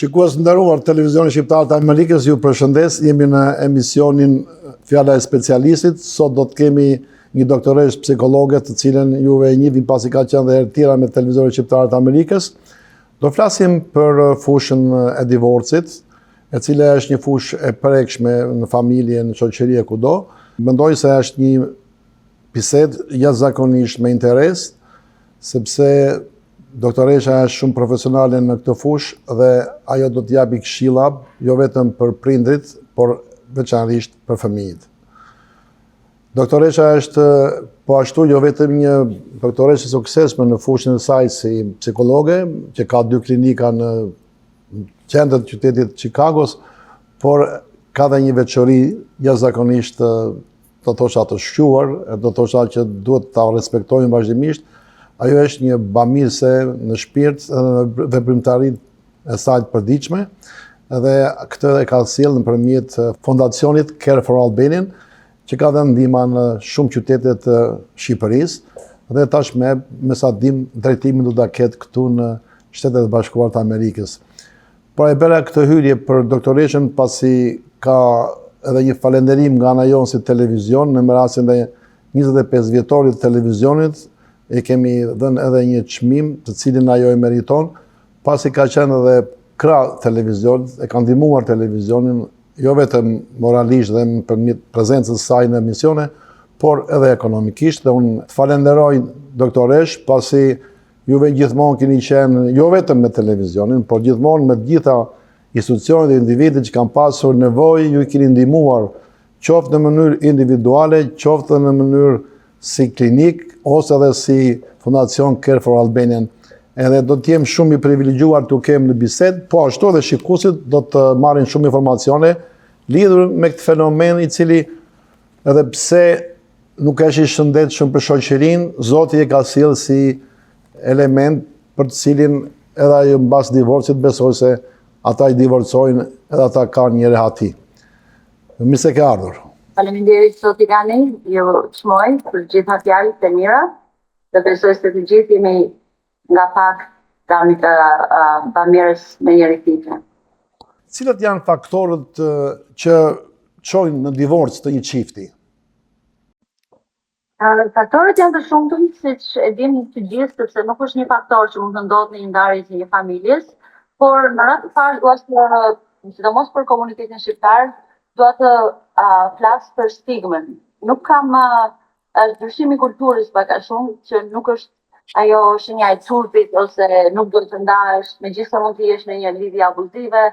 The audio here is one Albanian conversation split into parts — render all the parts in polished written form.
Shikues nderuar, televizioni shqiptar të Amerikës ju përshëndes. Jemi në emisionin Fjala e specialistit. Sot do të kemi një doktoresh psikologe të cilën juve e njihni pasi ka qenë dhe herë tjera me televizionin shqiptar të Amerikës. Do flasim për fushën e divorcit, e cila është një fushë e prekshme në familje, në shoqëri e kudo. Mendoj se është një bisedë jashtëzakonisht me interes, sepse doktoresha është shumë profesionale në këtë fushë dhe ajo do të japi këshilla jo vetëm për prindrit, por veçanërisht për fëmijët. Doktoresha është po ashtu jo vetëm një doktoreshe suksesshme në fushën e saj si psikologe, që ka 2 klinika në qendër të qytetit Chicagos, por ka dhe një veçori jashtëzakonisht do thosha të shquar, do thosha që duhet ta respektojmë vazhdimisht. Ajo është një bamirëse në shpirt dhe në veprimtarinë e saj të përditshme, dhe këtë e ka sjellë nëpërmjet fondacionit Care for Albanian, që ka dhënë ndihma në shumë qytete të Shqipërisë, dhe tashmë me sa dim drejtimin do ta ketë këtu në Shtetet e Bashkuara të Amerikës. Por e bëra këtë hyrje për doktoreshën pasi ka edhe një falënderim nga ana jonë si televizion në rastin e 25 vjetorit të televizionit. E kemi dhënë edhe një çmim të cilin ajo e meriton, pasi ka qenë edhe krah televizionit, e ka ndihmuar televizionin, jo vetëm moralisht dhe nëpërmjet prezencës së saj në emisione, por edhe ekonomikisht. Dhe unë të falenderoj doktoresh, pasi juve gjithmonë keni qenë jo vetëm me televizionin, por gjithmonë me të gjitha institucionet dhe individët që kanë pasur nevojë, ju i keni ndihmuar, qoftë në mënyrë individuale, qoftë në mënyrë si klinik, ose edhe si Fondacion Care for Albanian. Edhe do të jem shumë i privilegjuar të kemë në bisedë, po ashtu edhe shikuesit do të marrin shumë informacione lidhur me këtë fenomen i cili edhe pse nuk është i shëndetshëm për shoqërinë, Zoti e ka sjellë si element për të cilin edhe ajo mbas divorcit besoj se ata i divorcojnë edhe ata kanë një rehati. Mirë se ke ardhur. Faleminderit zot Ilani, ju çmoj për gjitha fjalët e mira, dhe besoj se të gjithë jemi nga pak tani të bamirës me njëri tjetrin. Cilat janë faktorët që çojnë në divorc të një çifti? Faktorët janë të shumtë, siç e dimë të gjithë, sepse nuk është një faktor që mund të ndodhë në një ndarje të një familjes, por në radhë të parë dua të, sidomos për komunitetin shqiptar, dua të flas për stigmën. Nuk kam ndryshimi kulturës pak a shumë, që nuk është ajo shenja e turpit ose nuk duhet të ndahesh, megjithëse mund të jesh në një lidhje abuzive,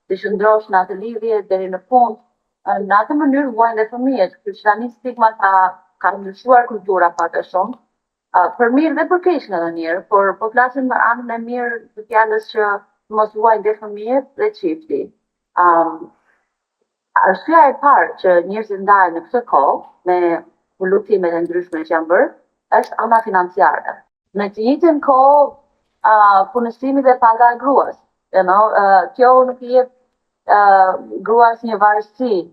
të qëndrosh në atë lidhje deri në fund. Në atë mënyrë vuajnë dhe fëmijët, kështu që tani stigma ka ndryshuar kultura pak a shumë. Për mirë dhe për keq në ndonjëherë, por po flasim për anën e mirë të fjalës që mos vuajnë dhe fëmijët dhe çifti. Arsyeja e parë që njerëzit ndahen në këtë kohë me luftimet e ndryshme që janë bërë është ana financiare. Në të njëjtën kohë punësimi dhe paga e gruas. Kjo nuk i jep gruas një varësi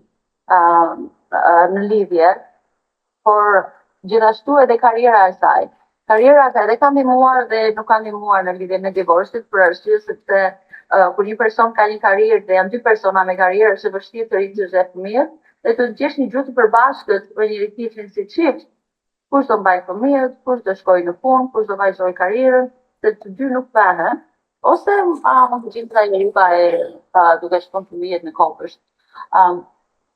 në lidhje, por gjithashtu edhe karriera e saj. Karriera edhe ka ndihmuar dhe nuk ka ndihmuar në lidhjen e divorcit për arsye sepse kur një person ka një karrierë dhe janë 2 persona me karrierë, është e vështirë të rritësh dhe fëmijët, dhe të gjesh një gjuhë të përbashkët me njëri tjetrin si çift. Kush do mbaj fëmijët, kush do shkojë në punë, kush do vazhdojë karrierën, se të dy nuk bëhen, ose mund të gjejmë njeriu duke shkuar fëmijët në kopësht.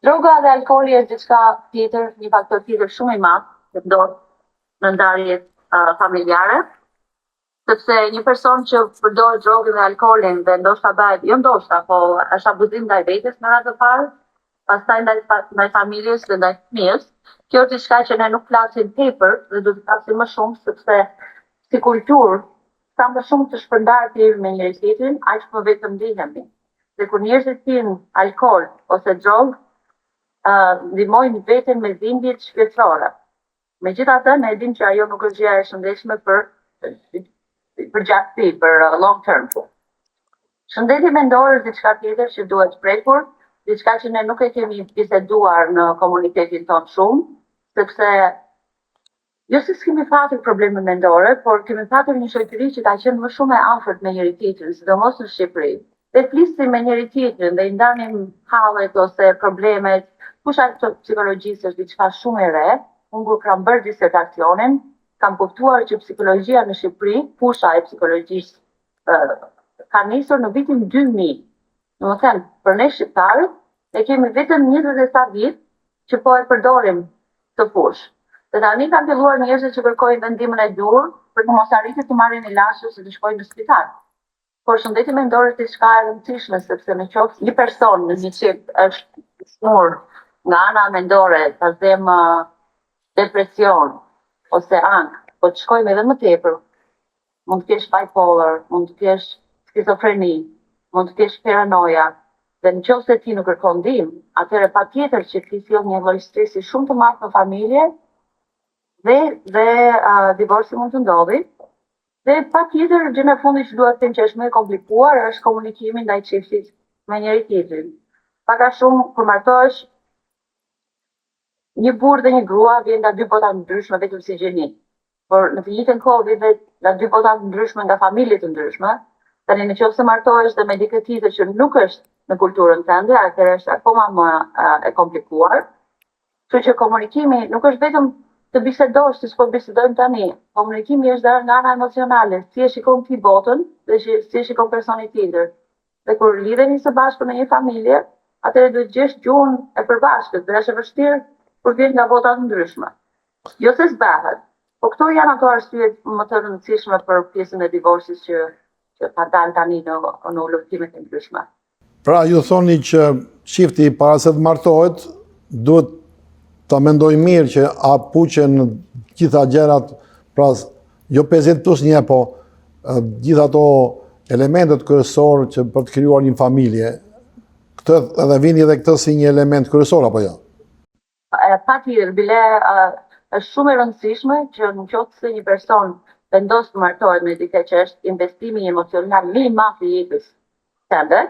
Droga dhe alkooli është diçka tjetër, një faktor tjetër shumë i madh që ndodh në ndarjet familjare. Sepse një person që përdor drogën dhe alkoolin dhe ndoshta bëhet, jo ndoshta, po është abuzim ndaj vetes në radhë të parë, pastaj ndaj familjes dhe ndaj fëmijës. Kjo është diçka që ne nuk flasim tepër dhe duhet të flasim më shumë, sepse si kulturë sa më shumë të shpërndarë me njëri tjetrin, aq më vetëm ndihemi. Dhe kur njerëzit pinë alkool ose drogë, ndihmojnë veten me dhimbjet shpirtërore. Megjithatë, ne dimë që ajo nuk është gjëja e shëndetshme për gjatësi, për long term. Shëndeti mendor është diçka tjetër që duhet prekur, diçka që ne nuk e kemi biseduar në komunitetin tonë shumë, sepse jo se s'kemi patur probleme mendore, por kemi patur një shoqëri që ka qenë më shumë e afërt me njëri tjetrin, sidomos në Shqipëri. dhe flisim me njëri tjetrin dhe i ndanim hallet ose problemet, kush ato psikologjisë është diçka shumë e re. Unë kur kam bërë disertacionin, kam kuptuar që psikologjia në Shqipëri, fusha e psikologjisë ka nisur në vitin 2000. Domethënë, për ne shqiptarët, ne kemi vetëm 20 e sa vjet që po e përdorim të fushë. Dhe tani kanë filluar njerëzit që kërkojnë vendimën e dur për të mos arritur të marrin ilaç ose të shkojnë në spital. Por shëndeti mendor është diçka e rëndësishme sepse në qoftë një person në një çift është smur nga ana mendore, ta them depresion ose ankth, po të shkojmë edhe më tepër. Mund të kesh bipolar, mund të kesh skizofreni, mund të kesh paranoia. Dhe në qoftë se ti nuk kërkon ndihmë, atëherë patjetër që ti sjell një lloj stresi shumë të madh në familje dhe divorci mund të ndodhi. Dhe patjetër gjëja e fundit që dua të them që është më e komplikuar është komunikimi ndaj çiftit me njëri tjetrin. Pak a shumë kur martohesh, një burrë dhe një grua vjen nga dy bota të ndryshme vetëm si gjeni. Por në të njëjtën kohë vjen nga dy bota të ndryshme nga familje të ndryshme. Tani nëse martohesh dhe me dikë tjetër që nuk është në kulturën tënde, atëherë është akoma më e komplikuar. Kështu që komunikimi nuk është vetëm të bisedosh siç po bisedojmë tani. Komunikimi është dhe nga ana emocionale, si e shikon ti botën dhe si e shikon personi tjetër. Dhe kur lidheni së bashku në një familje, atëherë duhet gjesh gjuhën e përbashkët, dhe është e vështirë kur vjen nga bota të ndryshme. Jo se s'bëhet, po këto janë ato arsyet më të rëndësishme për pjesën e divorcit që ka dalë tani në luftime të ndryshme. Pra ju thoni që çifti para se të martohet duhet ta mendoj mirë që a puqen gjitha gjërat, pra jo 50+1, po gjitha ato elementet kryesorë që për të krijuar një familje. Këtë edhe vini edhe këtë si një element kryesor apo jo? Patjetër, bile është shumë e rëndësishme që në qoftë se një person vendos të martohet me dikë që është investimi emocional më i madh i jetës tënde,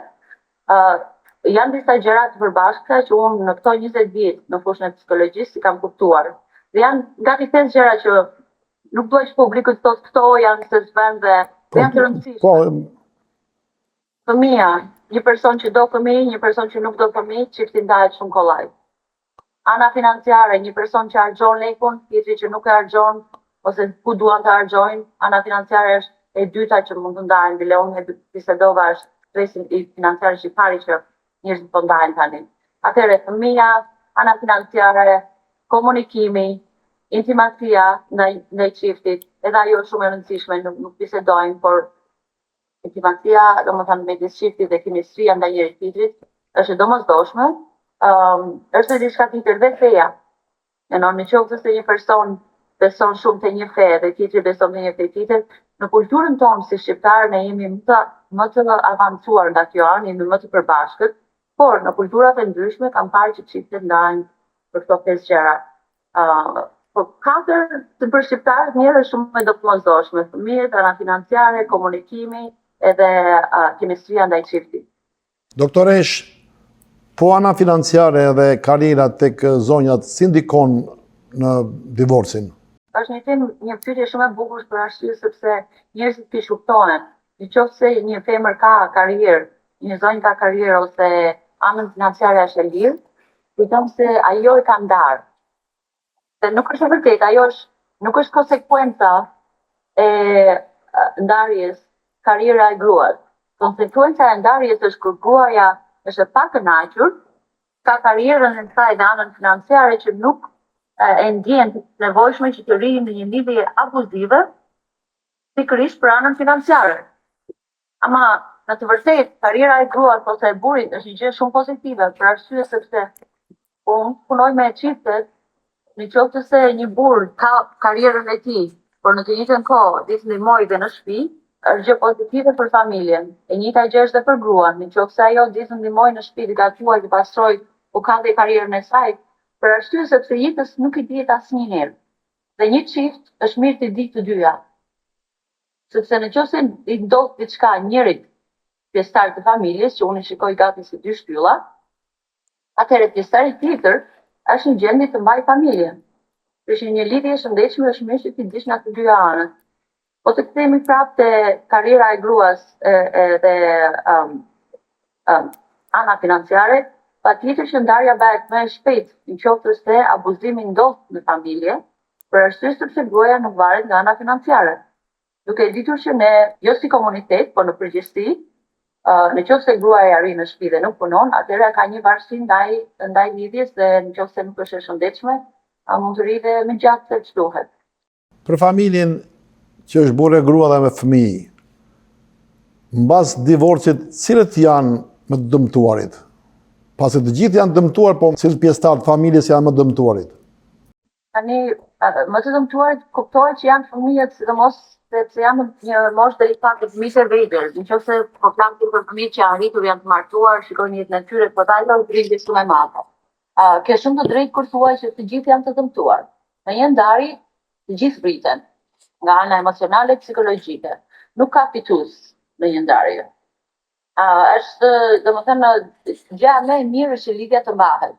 janë disa gjëra të përbashkëta që unë në këto 20 vjet në fushën e psikologjisë kam kuptuar. Dhe janë gati 5 gjëra që nuk duhet që publiku të thotë këto janë se s'bën dhe janë të rëndësishme. Fëmia, një person që do fëmijë, një person që nuk do fëmijë, çifti ndahet shumë kollaj. Ana financiare, një person që harxhon lekun, tjetri që nuk e harxhon ose ku duan të harxojnë. Ana financiare është e dyta që mund të ndahen, bile unë e bisedova është stresin financiar shqiptari që njerëzit po ndahen tani. Atëherë fëmia, ana financiare, komunikimi, intimacia ndaj çiftit, edhe ajo është shumë e rëndësishme, nuk bisedojnë, por intimacia, domethënë midis çiftit dhe kimistria ndaj njëri tjetrit është e domosdoshme. Është diçka tjetër dhe feja. Në qoftë se një person beson shumë te një fe dhe tjetri beson te një fe tjetër, në kulturën tonë si shqiptar ne jemi më të avancuar nga kjo anë, jemi më të përbashkët, por në kulturat e ndryshme kam parë që çiftet ndahen për këto 5 gjëra. Po 4 për shqiptarët njëherë është shumë e domosdoshme, fëmijët, ana financiare, komunikimi edhe kimistria ndaj çiftit. Doktoresh, po ana financiare dhe karriera tek zonjat si ndikon në divorcin? Është një pyetje shumë e bukur për arsye sepse njerëzit i shqetësohen. Nëse një femër ka karrierë, një zonjë ka karrierë ose anën financiare është e lirë, kujton se ajo e ka ndarë. Dhe nuk është e vërtetë, ajo nuk është konsekuenca e ndarjes karriera e gruas. Konsekuenca e ndarjes është kur gruaja është e pakënaqur, ka karrierën e saj dhe anën financiare që nuk e ndjen të nevojshme që të rrinë në një lidhje abuzive, pikërisht për anën financiare. Ama në të vërtetë, karriera e gruas ose e burrit është një gjë shumë pozitive, për arsye sepse unë punoj me çiftet, në qoftë se një burr ka karrierën e tij, por në të njëjtën kohë di të ndihmojë dhe në shtëpi, është gjë pozitive për familjen. E njëjta gjë është edhe për gruan, nëse ajo di të ndihmojë në shtëpi, të gatuaj, të pastrojë, u ka dhe karrierën e saj, për arsye sepse jetës nuk i dihet asnjëherë. Dhe një çift është mirë të ditë të dyja. Sepse nëse i ndodh diçka njërit pjesëtar të familjes, që unë i shikoj gati si 2 shtylla, atëherë pjesëtari tjetër është në gjendje të mbajë familjen. Që një lidhje e shëndetshme është mirë që ti dish nga të dyja anët. Po të kthehemi prapë te karriera e gruas dhe ana financiare, patjetër që ndarja bëhet më e shpejtë nëse se abuzimi ndodh në familje, për arsye sepse gruaja nuk varet nga ana financiare. Duke ditur që ne, jo si komunitet, por në përgjithësi, në qoftë se gruaja arrin në shtëpi dhe nuk punon, atëherë ka një varësi ndaj lidhjes dhe në qoftë se nuk është e shëndetshme, mund të rritë më gjatë se ç'duhet. Për familjen që është burrë e grua dhe me fëmijë, mbas divorcit, cilët janë më të dëmtuarit? Pasi të gjithë janë dëmtuar, po cilët pjesëtar të familjes janë më dëmtuarit? Tani, më të dëmtuarit kuptohet që janë fëmijët, sidomos sepse janë një moshë deri pak të fëmijëve vejtër. Nëse po flas për fëmijët që janë arritur, janë të martuar, shikojnë jetën e tyre, po ata janë rritje shumë e madhe. Ke shumë të drejtë kur thua që të gjithë janë të dëmtuar. Në një ndarje, të gjithë vriten nga ana emocionale, psikologjike. Nuk ka fitues në një ndarje. Është, domethënë, gjëja më e mirë është që lidhja të mbahet.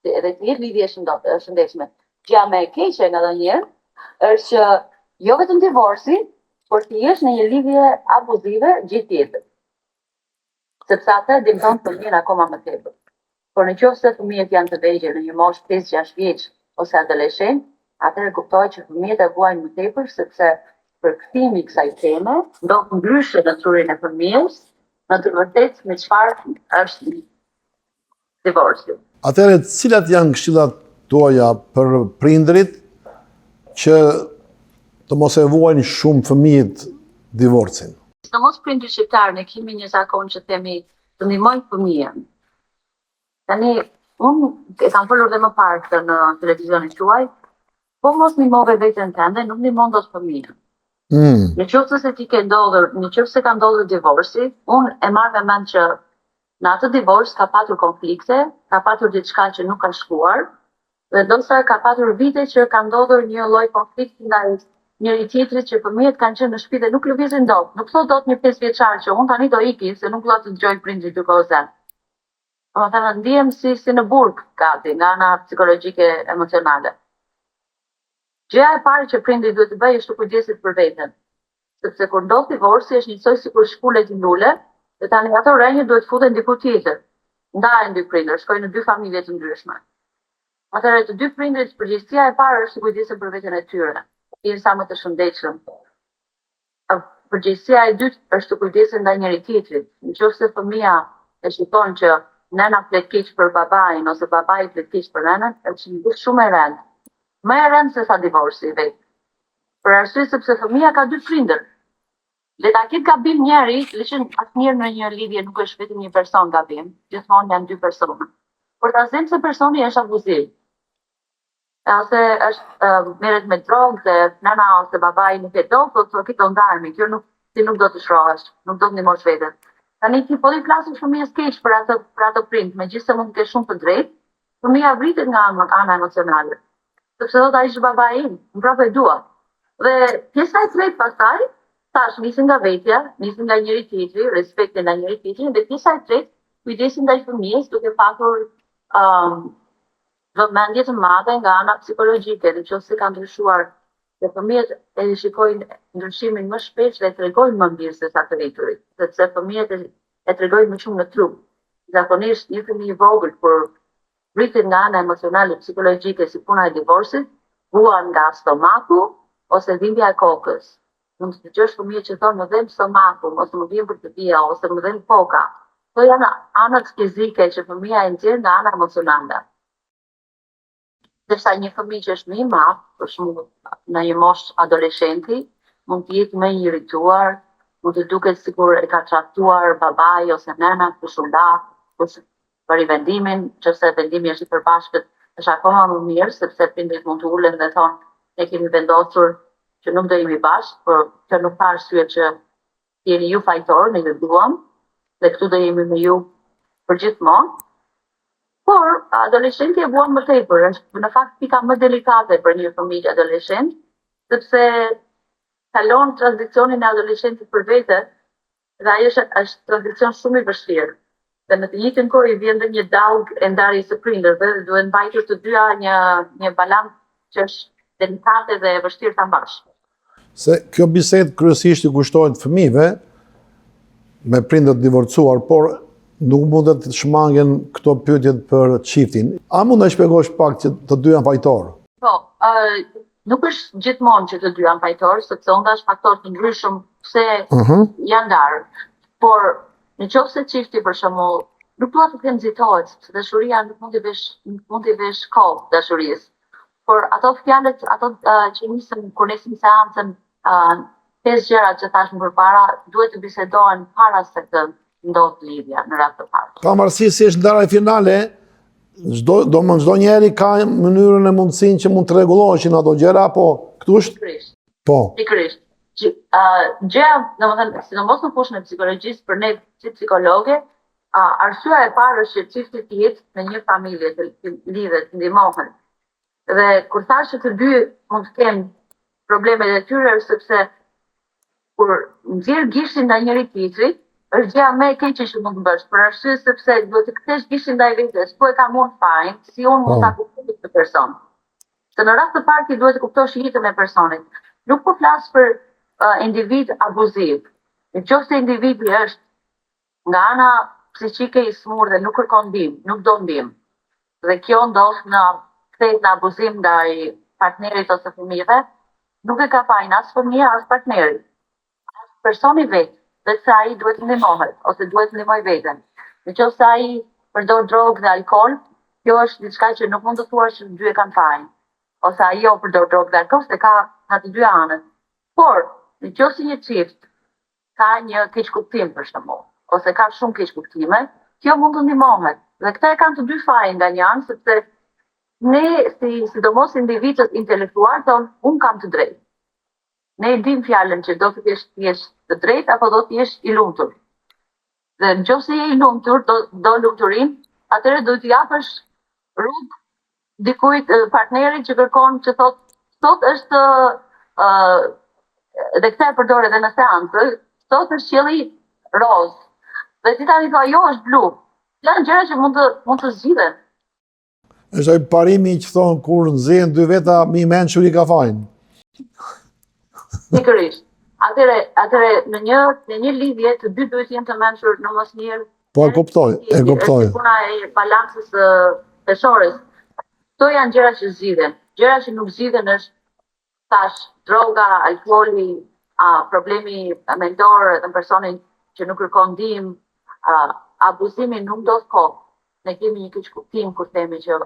Edhe të jetë lidhje shëndetshme. Gjëja më e keqe ndonjëherë është që jo vetëm divorci, por të jesh në një lidhje abuzive gjithë jetën. Sepse atë dëmton fëmijën akoma më tepër. Por nëse fëmijët janë të vegjël në një moshë 5-6 vjeç ose adoleshent, atëherë kuptohet që fëmijët e vuajnë më tepër sepse përkthimi i kësaj teme ndodh ndryshe në trurin e fëmijës, në të vërtetë me çfarë është divorci. Atëherë, cilat janë këshillat tuaja për prindrit që të mos e vuajnë shumë fëmijët divorcin? Sidomos prindrit shqiptar, ne kemi një zakon që themi të ndihmojnë fëmijën. Tani, unë e kam folur dhe më parë këtë në televizionin tuaj, po mos ndihmove veten tënde, nuk ndihmon dot fëmijën. Në qoftë se ti ka ndodhur divorci, unë e marr me mend që në atë divorc ka patur konflikte, ka patur diçka që nuk ka shkuar, dhe ndoshta ka patur vite që ka ndodhur një lloj konflikti ndaj njëri tjetrit që fëmijët kanë qenë në shtëpi dhe nuk lëvizin dot. Nuk thot dot një 5 vjeçar që unë tani do iki se nuk dua të dëgjoj prindrit duke u zënë. Domethënë ndihem si në burg gati nga ana psikologjike emocionale. Gjëja e parë që prindi duhet të bëjë është të kujdeset për veten. Sepse kur ndodh divorci është njësoj sikur shkulet i lule, dhe tani ato rënje duhet futen diku tjetër. Ndahen dy prindër, shkojnë në dy familje të ndryshme. Atëherë të dy prindrit, përgjegjësia e parë është të kujdesen për veten e tyre, të jenë sa më të shëndetshëm. Përgjegjësia e dytë është të kujdesen ndaj njëri tjetrit. Nëse fëmia e shikon që nëna flet keq për babain ose babai flet keq për nënën, është shumë e rëndë. Më e rëndë se sa divorci vetë. Për arsye sepse fëmia ka dy prindër. Le ta ketë gabim njëri, lëshën asnjëherë në një lidhje nuk është vetëm një person gabim, gjithmonë janë dy persona. Por ta zënë se personi është abuziv. Ose është merret me drogë dhe nëna ose babai nuk e do, po thotë do ndahemi, kjo ti nuk do të shrohesh, nuk do të ndihmosh veten. Tani ti po i flasësh fëmijës keq për atë prind, megjithëse mund të kesh shumë të drejtë, fëmia vritet nga ana emocionale. Sepse do ta ish babai im, unë prapë e dua. Dhe pjesa e tretë pastaj, tash nisin nga vetja, nisin nga njëri tjetri, respekti ndaj njëri tjetrit, dhe pjesa e tretë, kujdesi ndaj fëmijës duke patur vëmendje të madhe nga ana psikologjike, nëse ka ndryshuar, dhe fëmijët e shikojnë ndryshimin më shpesh dhe tregojnë më mirë se sa të rriturit, sepse fëmijët e tregojnë më shumë në trup. Zakonisht një fëmijë i vogël kur rritet nga ana emocionale psikologjike si puna e divorcit, vuan nga stomaku ose dhimbja e kokës. Mund të dëgjosh fëmijë që thonë më dhem stomaku, ose më vjen për të pija, ose më dhem koka. Këto janë anët fizike që fëmia e nxjerr nga ana emocionale. Ndërsa një fëmijë që është më i madh, për shembull në një moshë adoleshenti, mund të jetë më i irrituar, mund të duket sikur e ka trajtuar babai ose nëna kështu lart, ose për i vendimin, nëse vendimi është i përbashkët, është akoma më mirë, sepse prindrit mund të ulen dhe thonë, ne kemi vendosur që nuk do jemi bashkë, por kjo nuk ka arsye që jeni ju fajtor, ne ju duam, dhe këtu do jemi me ju për gjithmonë. Por adoleshenti e vuan më tepër, është në fakt pika më delikate për një fëmijë adoleshent, sepse kalon tranzicionin e adoleshentit për vete, dhe ai është tranzicion shumë i vështirë. Dhe në të njëjtën kohë i vjen dhe një dallg e ndarjes së prindërve dhe duhet mbajtur të dyja një balancë që është delikate dhe e vështirë ta mbash. Se kjo bisedë kryesisht i kushtohet fëmijëve me prindër të divorcuar, por nuk mundet të shmangen këto pyetjet për çiftin. A mund të shpjegosh pak që të dy janë fajtor? Po, nuk është gjithmonë që të dy janë fajtor, sepse unë dash faktorë të ndryshëm pse janë ndarë. Por në qoftë se çifti për shembull nuk do të nxitohet, sepse dashuria nuk mund t'i vesh kohë dashurisë. Por ato fjalët, ato që nisën kur nisim seancën, 5 gjërat që thashëm përpara, duhet të bisedohen para se të ndodh lidhja në rast të parë. Ka marrësi si është ndarja finale, çdo njeri ka mënyrën e mundësinë që mund të rregulloheshin ato gjëra, po këtu është? Pikërisht. Po. Pikërisht. Gjëja, domethënë, sidomos në fushën e psikologjisë, për ne si psikologe, arsyeja e parë është që çifti të jetë në një familje, të lidhet, të ndihmohen. Dhe kur thash që të dy mund të kenë problemet e tyre, sepse kur nxjerr gishtin ndaj njëri tjetrit, është gjëja më e keqe që mund të bësh, për arsye sepse duhet të kthesh gishtin ndaj vetes, po e kam unë fajin, si unë mund ta kuptoj këtë person. Se në rast të parë ti duhet të kuptosh jetën e personit. Nuk po flas për individ abuziv. Nëse individi është nga ana psiqike i smur dhe nuk kërkon ndihmë, nuk do ndihmë. Dhe kjo ndodh në kthehet në abuzim ndaj partnerit ose fëmijëve, nuk e ka fajin as fëmia as partneri. As personi vetë, dhe se ai duhet të ndihmohet ose duhet të ndihmoj veten. Nëse ai përdor drogë dhe alkool, kjo është diçka që nuk mund të thuash që të dy e kanë fajin. Ose ajo përdor drogë dhe alkool, se ka të dy anët. Por, nëse një çift ka një keqkuptim për shembull, ose ka shumë keqkuptime, kjo mund të ndihmohet. Dhe këta e kanë të dy fajin nga një anë, sepse ne, sidomos individët intelektual, thonë, unë kam të drejtë. Ne e dim fjalën që do të jesh të drejtë apo do të jesh i lumtur. Dhe nëse je i lumtur, do lumturin, atëherë do t'i japësh rrugë dikujt partnerit që kërkon, që thot është dhe këta e përdor edhe në seancë, thot është qielli roz. Dhe ti tani thua, jo, është blu. Janë gjëra që mund të zgjidhen. Është ai parimi që thonë kur nxehen dy veta, mi mençur i ka fajin. Pikërisht. Atëre në një lidhje të dy duhet jenë të mençur në mosnjë. Po e kuptoj. Është puna e balancës peshores. Këto janë gjëra që zgjidhen. Gjëra që nuk zgjidhen është tash droga, alkooli, problemi mendor në personin që nuk kërkon ndihmë, abuzimi nuk do të kohë. Ne kemi një keqkuptim kur themi që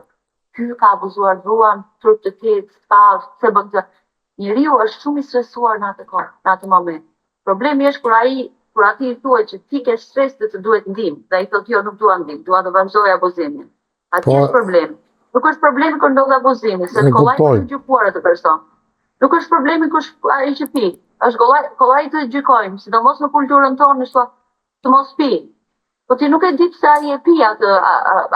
ky ka abuzuar gruan, turp të keq, se bën këtë. Njeriu është shumë i stresuar në atë kohë, në atë moment. Problemi është kur ati i thuhet që ti ke stres dhe të duhet ndihmë, dhe ai thotë jo, nuk dua ndihmë, dua të vazhdoj abuzimin. Aty është problemi. Nuk është problemi kur ndodh abuzimi, se kollaj të gjykuar atë person. Nuk është problemi kush ai që pi. Është kollaj të gjykojmë, sidomos në kulturën tonë, është të mos pi. Po ti nuk e di pse ai e pi atë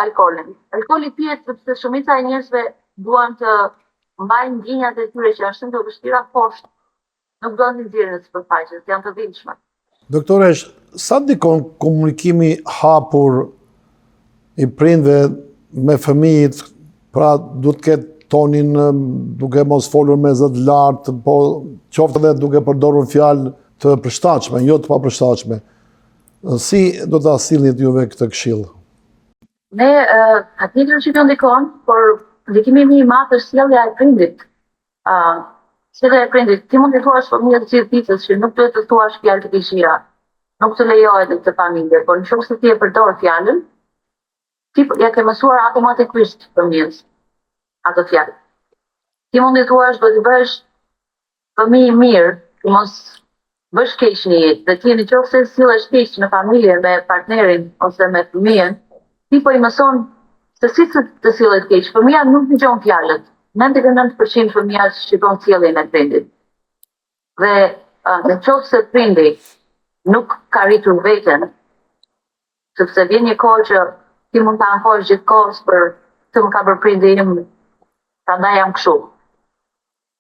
alkoolin. Alkooli pihet sepse shumica e njerëzve duan të mbajnë ndjenjat e tyre që janë të vështira poshtë. Nuk duan të nxjerrin në sipërfaqe, janë të dhimbshme. Doktoresh, sa dikon komunikimi hapur i prindve me fëmijët, pra duhet të ketë tonin duke mos folur me zë të lartë, po qoftë edhe duke përdorur fjalë të përshtatshme, jo të papërshtatshme. Si do ta sillni juve këtë këshill? Ne patjetër që ndikon, por ndikimi më i madh është sjellja e prindit. Sjellja e prindit, ti mund të thuash fëmijës të gjithë ditës që nuk duhet të thuash fjalë të keqira. Nuk të lejohet në këtë familje, por nëse ti e përdor fjalën, ti ja ke mësuar automatikisht fëmijës ato fjalë. Ti mund të thuash do të bësh fëmijë mirë, ti mos bësh keq në jetë, dhe ti nëse sillesh keq në familje me partnerin ose me fëmijën, ti po i mëson se si të sillet keq. Fëmia nuk dëgjon fjalët. 99% fëmia shikon sjelljen e prindit. Dhe nëse prindi nuk ka rritur veten, sepse vjen një kohë që ti mund ta ankosh gjithkohës për të më ka bërë prindi im, prandaj jam kështu.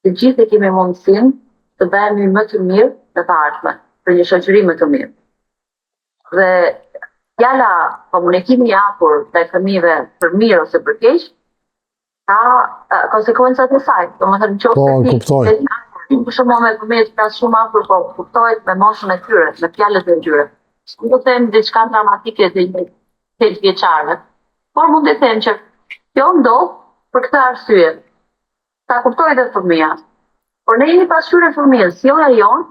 Të gjithë kemi mundësinë të bëhemi më të mirë në të ardhmen, për një shoqëri më të mirë. Dhe fjala komunikimi i hapur ndaj fëmijëve për mirë ose për keq ka konsekuencat e saj. Domethënë nëse për shembull me fëmijët flas shumë afër, po kuptohet me moshën e tyre, me fjalët e tyre. Nuk do të them diçka dramatike të 8 vjeçare. Por mund të them që kjo ndodh për këtë arsye. Ta kuptoj edhe fëmia. Por ne jemi pasqyrë fëmijës, sjellja jon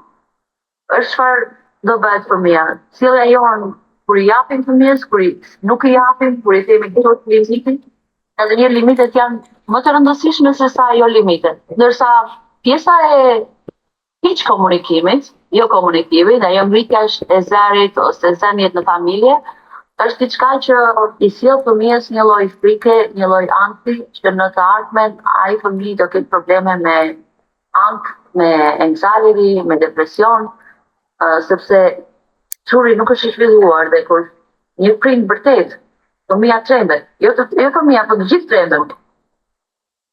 është çfarë do bëhet fëmia. Sjellja jon kur i japim fëmijës, kur nuk i japim, kur i themi këto limite, edhe një limitet janë më të rëndësishme se sa jo limitet. Ndërsa pjesa e hiç komunikimit, jo komunikimit, ajo ngritja e zërit ose zënjet në familje, është diçka që i sjell fëmijës një lloj frike, një lloj ankthi që në të ardhmen ai fëmijë do ketë probleme me ankth, me anxiety, me depresion, sepse truri nuk është i zhvilluar dhe kur një prind vërtet, fëmia trembet, jo fëmia, po të gjithë trembën.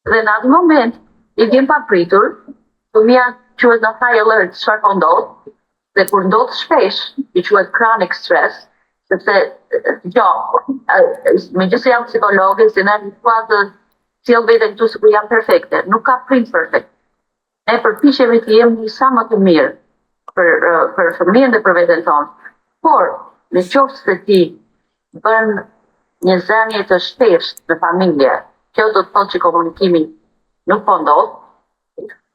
Dhe në atë moment i vjen papritur, fëmia quhet në high alert, çfarë po ndodh, dhe kur ndodh shpesh, i quhet chronic stress, sepse megjithëse jam psikologe, si në të sjell veten këtu sikur jam perfekte, nuk ka prind perfekt. Ne përpiqemi të jemi sa më të mirë për fëmijën dhe për veten tonë. Por, në qoftë se ti bën një zënje të shpeshtë në familje, kjo do të thotë që komunikimi nuk po ndodh,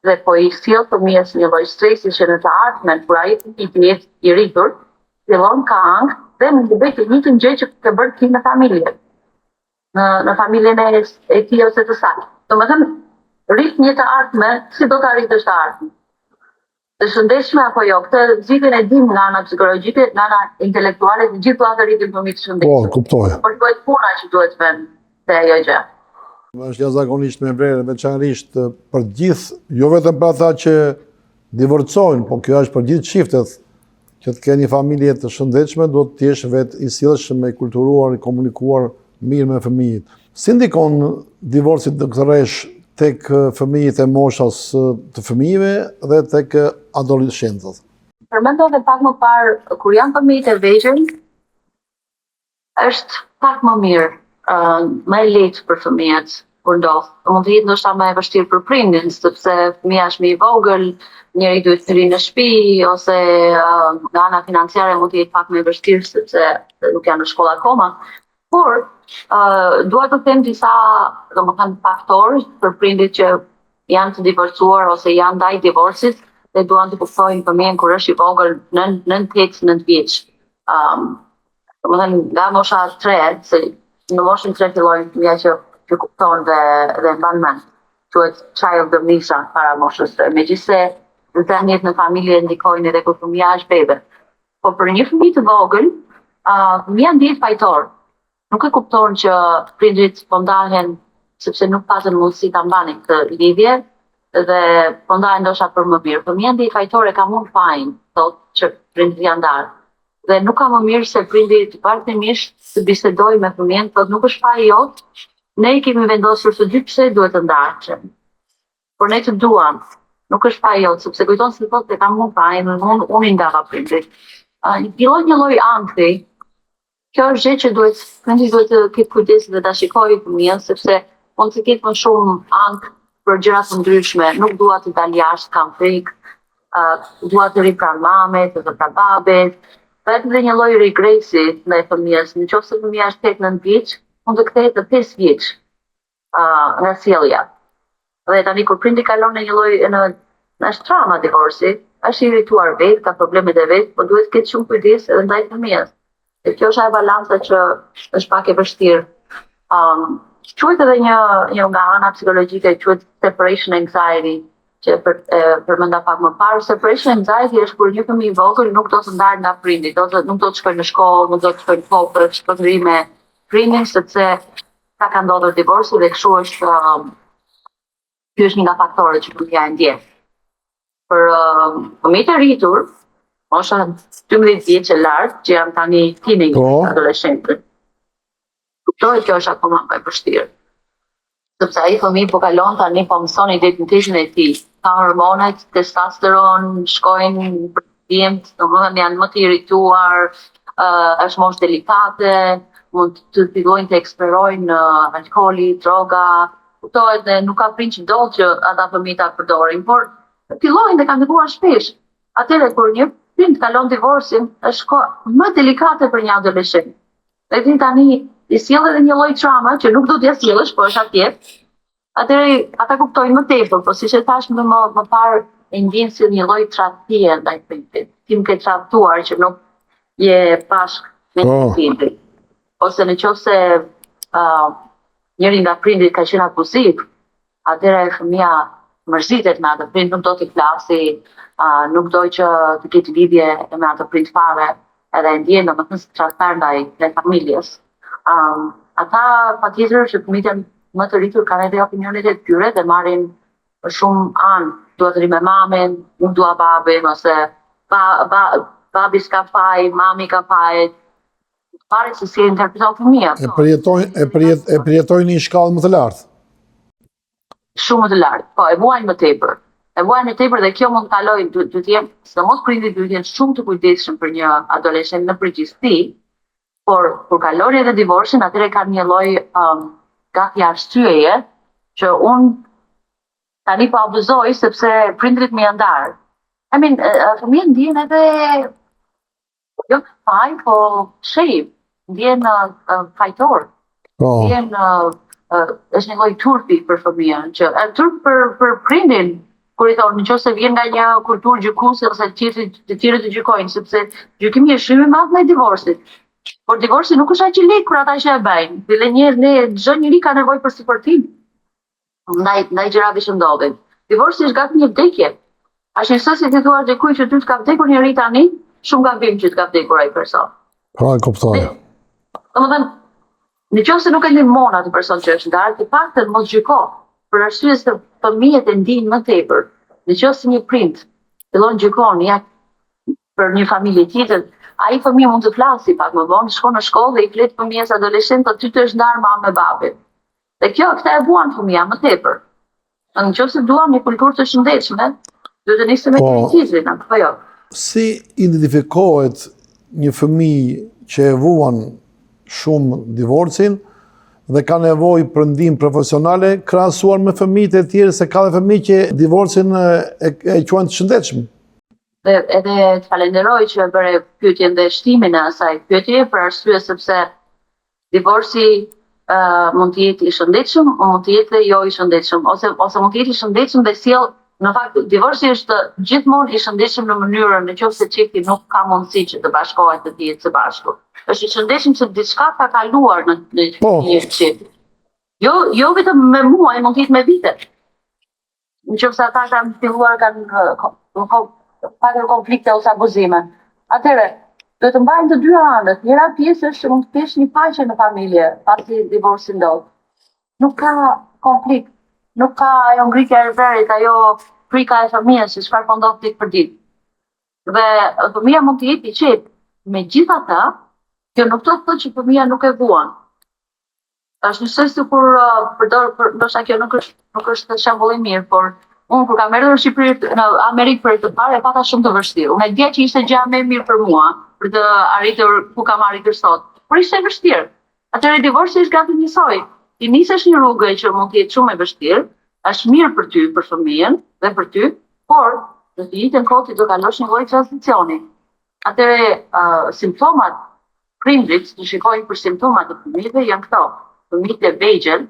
dhe po i sjell fëmijës një lloj stresi që në të ardhmen kur ai të jetë i rritur, fillon ka ankth dhe mund të bëjë të njëjtën gjë që ke bërë ti në familje. Në familjen e tij ose të saj. Domethënë, rrit një të ardhme, si do të arritësh të ardhmen. Të shëndetshme apo jo, këtë zgjidhjen e dim nga ana psikologjike, nga ana intelektuale, të gjithë duhet të rritin fëmijë të shëndetshëm. Po, kuptoj. Por bëhet puna që duhet vënë te ajo gjë. Është jashtëzakonisht me vlerë, veçanërisht për gjithë, jo vetëm për ata që divorcojnë, po kjo është për gjithë çiftet, që të kenë një familje të shëndetshme, do të jesh vetë i sjellshëm, i kulturuar, i komunikuar mirë me fëmijët. Si ndikon divorci doktoresh tek fëmijët e moshës të fëmijëve dhe tek adoleshentët? Përmendove pak më parë, kur janë fëmijët e vegjël, është pak më mirë, më e lehtë për fëmijët kur ndodh. Mund të jetë ndoshta më e vështirë për prindin, sepse fëmia është më i vogël, njëri duhet të rinë në shtëpi, ose nga ana financiare mund të jetë pak më e vështirë sepse nuk janë në shkollë akoma. Por, dua të them disa, domethënë, faktorë për prindit që janë të divorcuar ose janë ndaj divorcit dhe duan të kuptojnë fëmijën kur është i vogël, 9-8 vjeç. Domethënë, nga mosha 3, se në moshën 3 fillojnë fëmia që kupton dhe mban mend. Quhet child amnesia para moshës 3. Megjithëse zënjet në familje ndikojnë edhe kur fëmia është bebe. Po për një fëmijë të vogël, fëmia ndihet fajtor. Nuk e kupton që prindrit po ndahen sepse nuk patën mundësi ta mbanin këtë lidhje dhe po ndahen ndoshta për më mirë. Fëmia ndihet fajtor, e ka mund fajin, thotë që prindrit janë ndarë. Dhe nuk ka më mirë se prindrit vazhdimisht të bisedojë me fëmijën, thotë nuk është faji jot, ne i kemi vendosur së dy pse duhet të ndahen. Por ne të duam, nuk është faji jot, sepse kujton se thotë se ka mund fajin, unë i ndava prindrit. Fillon një lloj ankthi. Kjo është gjë që prindi duhet të ketë kujdes dhe ta shikojë fëmijën, sepse mund të ketë më shumë ankth për gjëra të ndryshme, nuk dua të dal jashtë, kam frikë, dua të rri pranë mamet, të pranë babet. Bëhet edhe një lloj regresi ndaj fëmijës. Nëse fëmia është 8-9 vjeç, mund të kthehet në 5 vjeç nga sjellja. Dhe tani kur prindi kalon në një lloj në trauma divorci, është i irrituar vetë, ka problemet e vet, por duhet të ketë shumë kujdes edhe ndaj fëmijës. Dhe kjo është ajo balanca që është pak e vështirë. Quhet edhe një nga ana psikologjike, quhet separation anxiety, që përmenda pak më parë. Separation anxiety është kur një fëmijë i vogël nuk do të ndahet nga prindi, nuk do të shkojë në shkollë, nuk do të shkojë në kopër, të rri me prindin, sepse ka ndodhur divorci dhe kështu është ky është një nga faktorët që fëmia e ndjen. Për fëmijët e rritur, mosha 12 vjeç e lartë, që janë tani teenager, adoleshentë. Kuptohet kjo është akoma më e vështirë. Sepse ai fëmijë po kalon tani, po mëson identitetin e tij. Ka hormonet, testosteron, shkojnë për djemt, domethënë janë më të irrituar, është moshë delikate, mund të fillojnë të eksplorojnë alkooli, droga, kuptohet dhe nuk ka prind që do që ata fëmijë ta përdorin, por fillojnë dhe kanë ndikuar shpesh. Atëherë kur një prind kalon divorcin, është kohë më delikate për një adoleshent. Dhe ti tani i sjell edhe një lloj trama që nuk do t'ja sjellësh, po është atje. Atëherë ata kuptojnë më tepër, po siç e thash më parë e ndjen si një lloj tradhtie ndaj prindit. Ti më ke tradhtuar që nuk je bashkë me prindin. Ose në qoftë se njëri nga prindit ka qenë abuziv, atëherë fëmia mërzitet me atë prind, nuk do t'i flasi, nuk do që të ketë lidhje me atë prind fare, edhe ndjen domethënë si tradhtar ndaj familjes. Ata patjetër që fëmijët më të rritur kanë edhe opinionet e tyre dhe marrin shumë anë, dua të ri me mamin, unë dua babin, ose babi s'ka faj, mami ka faj, pare se si e interpreton fëmia. E përjetojnë një shkallë më të lartë. Shumë më të lartë, po, e vuajnë më tepër. E vuajnë më tepër dhe kjo mund të kalojë, duhet të jenë, sidomos prindit duhet të jenë shumë të kujdesshëm për një adoleshent në përgjithësi, por kur kalojnë edhe divorcin, atëherë kanë një lloj gati arsyeje që unë tani po abuzoj sepse prindrit më janë ndarë. Fëmijët ndjen edhe jo faj, po shame, ndjen fajtor, ndjen është një lloj turpi për fëmijën, që turp për prindin, kur i thonë nëse vjen nga një kulturë gjykuese ose të tjerë të gjykojnë, sepse gjykimi është shumë i madh ndaj divorcit. Por divorci nuk është aq i lehtë kur ata që e bëjnë. Dhe çdo njeri ka nevojë për suportim ndaj gjërave që ndodhin. Divorci është gati një vdekje. Është njësoj si ti thua dikujt që ty të ka vdekur njëri tani, shumë gabim që të ka vdekur ai person. Pra, e kuptoj. Domethënë, nëse nuk e ndihmon atë person që është ndarë, të paktën mos gjyko, për arsye se fëmijët e ndiejnë më tepër. Nëse një prind fillon gjykon për një familje tjetër, ai fëmijë mund të flasi pak më vonë, shkon në shkollë dhe i flet fëmijës adoleshent, ty të është ndarë mamë me babin. Dhe këta e buan fëmija më tepër. Nëse duam një kulturë të shëndetshme, duhet të nisim me kritikizmin, apo jo? Si identifikohet një fëmijë që e vuan shumë divorcin dhe ka nevojë për ndihmë profesionale krahasuar me fëmijët e tjerë, se ka dhe fëmijë që divorcin e quajnë të shëndetshëm? Dhe edhe të falenderoj që bëre pyetjen dhe shtimin e asaj pyetje, për arsye sepse divorci mund të jetë i shëndetshëm, mund të jetë jo i shëndetshëm, ose mund të jetë i shëndetshëm dhe sjell, në fakt divorci është gjithmonë i shëndetshëm në mënyrën nëse çifti nuk ka mundësi që të bashkohet të jetë së bashku. Është i shëndetshëm që diçka ka kaluar në një çift. Jo vetëm me muaj, mund të jetë me vite. Nëse ata kanë filluar patër konflikte ose abuzime. Atëherë, duhet të mbajnë të dy anët. Njëra pjesë është që mund të kesh një paqe në familje pasi divorci ndodh. Nuk ka konflikt, nuk ka ajo ngritja e verit, ajo frika e fëmijës se çfarë po ndodh ditë për ditë. Dhe fëmia mund të jetë i qetë. Megjithatë, kjo nuk do të thotë që fëmia nuk e vuan. Është njësoj si kur ndoshta kjo nuk është shembull i mirë, por unë kur kam erdhur në Shqipëri, në Amerikë për të parë, e pata shumë të vështirë. Unë e dija që ishte gjë më e mirë për mua, për të arritur ku kam arritur sot. Por ishte e vështirë. Atëherë divorci është gati njësoj. Ti nisesh një rrugë që mund të jetë shumë e vështirë, është mirë për ty, për fëmijën dhe për ty, por në të njëjtën kohë ti do kalosh një lloj tranzicioni. Atëherë simptomat prindrit që shikojnë për simptomat e fëmijëve janë këto. Fëmijët e vegjël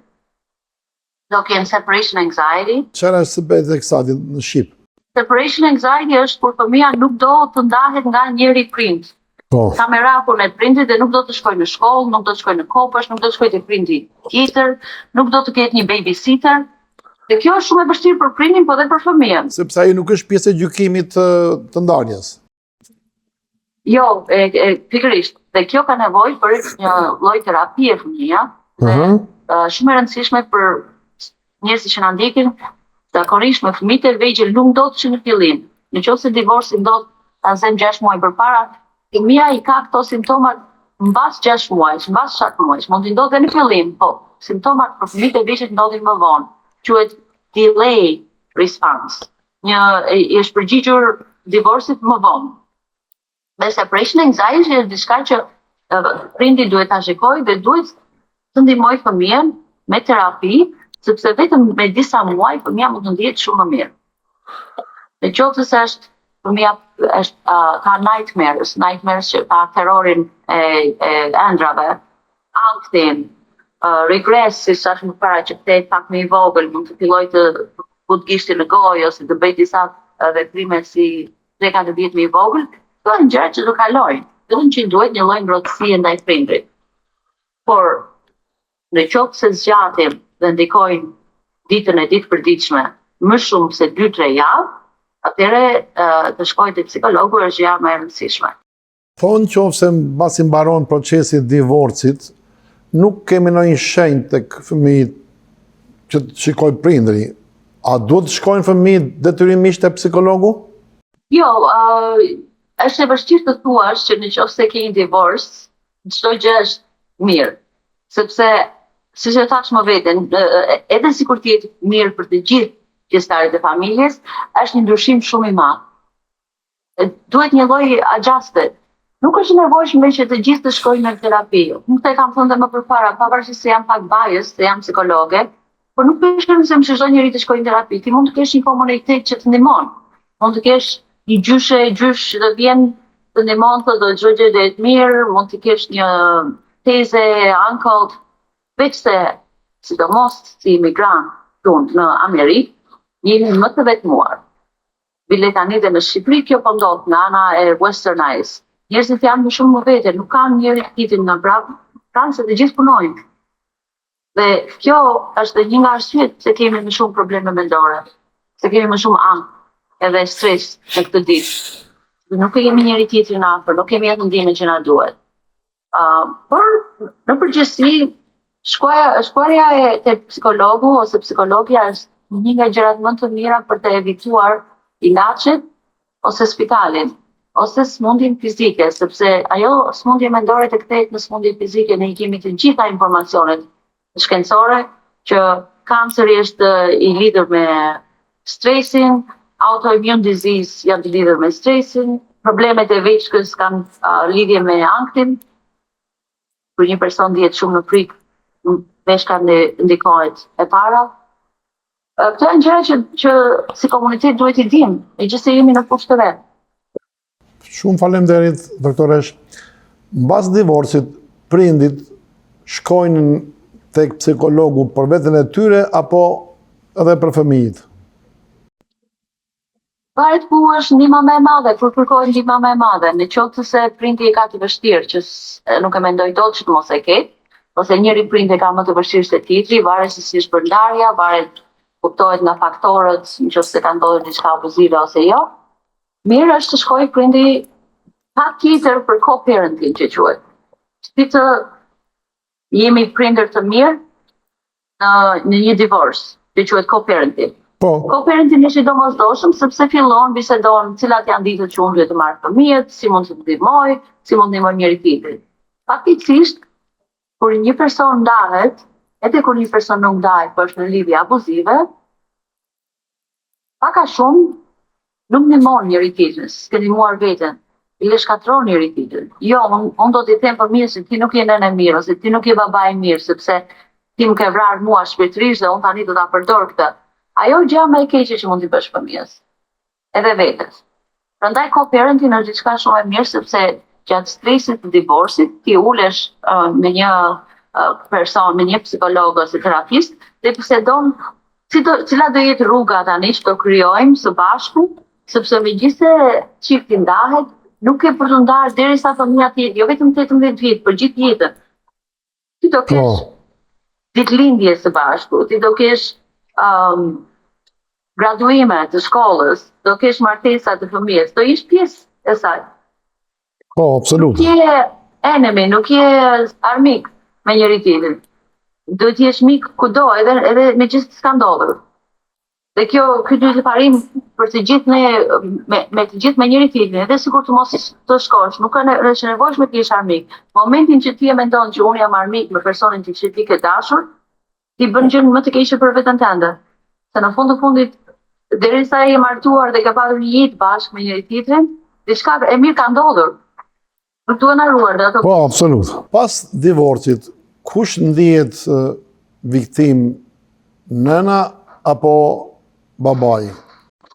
do kenë separation anxiety. Çfarë është separation anxiety në Shqip? Separation anxiety është kur fëmia nuk do të ndahet nga njëri prind. Ka merakun e prindit dhe nuk do të shkojë në shkollë, nuk do të shkojë në kopësh, nuk do të shkojë te prindi tjetër, nuk do të ketë një babysitter. Dhe kjo është shumë e vështirë për prindin, po edhe për fëmijën. Sepse ai nuk është pjesë e gjykimit të ndarjes. Jo, pikërisht. Dhe kjo ka nevojë për një lloj terapie fëmia. Shumë e rëndësishme për njerëzit që na ndjekin, zakonisht me fëmijët e vegjël nuk ndodh që në fillim. Nëse divorci ndodh pas 6 muaj përpara, fëmia i ka këto simptomat mbas 6 muajsh, mbas 7 muajsh. Mund të ndodhë në fillim, po simptomat për fëmijët e vegjël ndodhin më vonë. Quhet delay response. Është përgjigjur divorcit më vonë. Dhe separation anxiety është diçka që prindi duhet ta shikojë dhe duhet të ndihmojë fëmijën me terapi, sepse vetëm me disa muaj fëmia mund të ndihet shumë më mirë. Në qoftë se është fëmia ka nightmares që ka terrorin e ëndrave, anktin, regress, si sa më para që kthehet pak më i vogël, mund të filloj të fut gishtin në gojë ose të bëj disa veprime si 3-4 vjet më i vogël, këto janë gjëra që do kalojnë. Vetëm që duhet një lloj ngrohtësie ndaj prindrit. Por në qoftë se zgjatim dhe ndikojnë ditën e ditëpërditshme më shumë se 2-3 javë, atëherë të shkojë te psikologu është gjëja më e rëndësishme. Thonë qofse mbasi mbaron procesi i divorcit, nuk kemi ndonjë shenjë tek fëmijët që të shikojë prindri. A duhet të shkojnë fëmijët detyrimisht te psikologu? Jo, është e vështirë të thuash që nëse ke një divorc, çdo gjë është mirë. Sepse, siç e thash më veten, edhe sikur të jetë mirë për të gjithë pjesëtarët e familjes, është një ndryshim shumë i madh. Duhet një lloj adjuste. Nuk është nevojshme që të gjithë të shkojnë në terapi. Unë këtë kam thënë dhe më përpara, pavarësisht se jam pak biased, se jam psikologe, por nuk është rëndësishme që çdo njeri të shkojnë në terapi. Ti mund të kesh një komunitet që të ndihmon. Mund të kesh një gjysh që të vjen të ndihmon, të çdo gjë do të mirë, mund të kesh një teze, uncle, veç se sidomos si imigrant tonë në Amerikë, jemi më të vetmuar. Bile tani dhe në Shqipëri kjo po ndodh në ana e westernized. Njerëzit janë më shumë më vete, nuk kanë njëri tjetrin nga pranë se të gjithë punojnë. Dhe kjo është një nga arsyet se kemi më shumë probleme mendore, se kemi më shumë ankth edhe stres në këtë ditë. Nuk kemi njëri tjetrin afër, nuk kemi atë ndjenjë që na duhet. Por në përgjithësi, shkoja te psikologu ose psikologja është një nga gjërat më të mira për të evituar ilaçet ose spitalin, ose smundjen fizike, sepse ajo smundje mendore të kthehet në smundje fizike, ne i kemi të gjitha informacionet shkencore që kanceri është i lidhur me stresin, autoimmune disease janë të lidhur me stresin, problemet e veshkës kanë lidhje me anktin. Kur një person dihet shumë në frikë, veshka ndikohet e para. Këto janë gjëra që si komunitet duhet i dimë, megjithëse jemi në fushë të re. Shumë faleminderit, doktoresh. Mbas divorcit, prindit shkojnë tek psikologu për veten e tyre apo edhe për fëmijët? Varet ku është ndihma më e madhe, kur kërkohet ndihma më e madhe. Në qoftë se prindi e ka të vështirë, që nuk e mendoj dot që të mos e ketë, ose njëri prind e ka më të vështirë se tjetri, varet se si është bërndarja, varet kuptohet nga faktorët, nëse ka ndodhur diçka abuzive ose jo. Mirë është të shkojë prindi patjetër për co-parenting që quhet. Si të jemi prindër të mirë në një divorce, që quhet co-parenting. Co-parenting është i domosdoshëm sepse fillon bisedon cilat janë ditët që unë duhet të marr fëmijët, si mund të ndihmoj, si mund të ndihmoj njëri tjetrin. Faktikisht, kur një person ndahet, edhe kur një person nuk ndahet, por është në lidhje abuzive, pak a shumë nuk ndihmon njëri tjetrin, s'ke ndihmuar veten, i le shkatron njëri tjetrin. Jo, unë do t'i them fëmijës se ti nuk je nënë e mirë, ose ti nuk je baba i mirë, sepse ti më ke vrarë mua shpirtërisht dhe unë tani do ta përdor këtë. Ajo gjë më e keqe që mund t'i bësh fëmijës, edhe vetes. Prandaj co-parenting është diçka shumë e mirë sepse gjatë stresit të divorcit ti ulesh me një person, me një psikolog ose terapist dhe bisedon cila do jetë rruga tani që do krijojmë së bashku, sepse megjithëse çifti ndahet, nuk e për të ndarë derisa fëmia të jetë jo vetëm 18 vjet, për gjithë jetën. Ti do kesh ditëlindje së bashku, ti do kesh graduime të shkollës, do kesh martesa të fëmijës, do jesh pjesë e saj. Po, absolut. Nuk je enemy, nuk je armik me njëri tjetrin. Do të jesh mik kudo, edhe me gjithë s'ka ndodhur. Dhe ky duhet të parim për të gjithë ne me të gjithë me njëri tjetrin, edhe sikur të mos të shkosh, nuk është nevojshme të jesh armik. Momentin që ti e mendon që unë jam armik me personin që ti ke dashur, ti bën gjën më të keqe për veten tënde. Se në fund të fundit, derisa je martuar dhe ke pasur një jetë bashkë me njëri tjetrin, diçka e mirë ka ndodhur. Nuk duhet na ruar dhe ato. Po, absolut. Pas divorcit, kush ndihet viktim, nëna apo babai?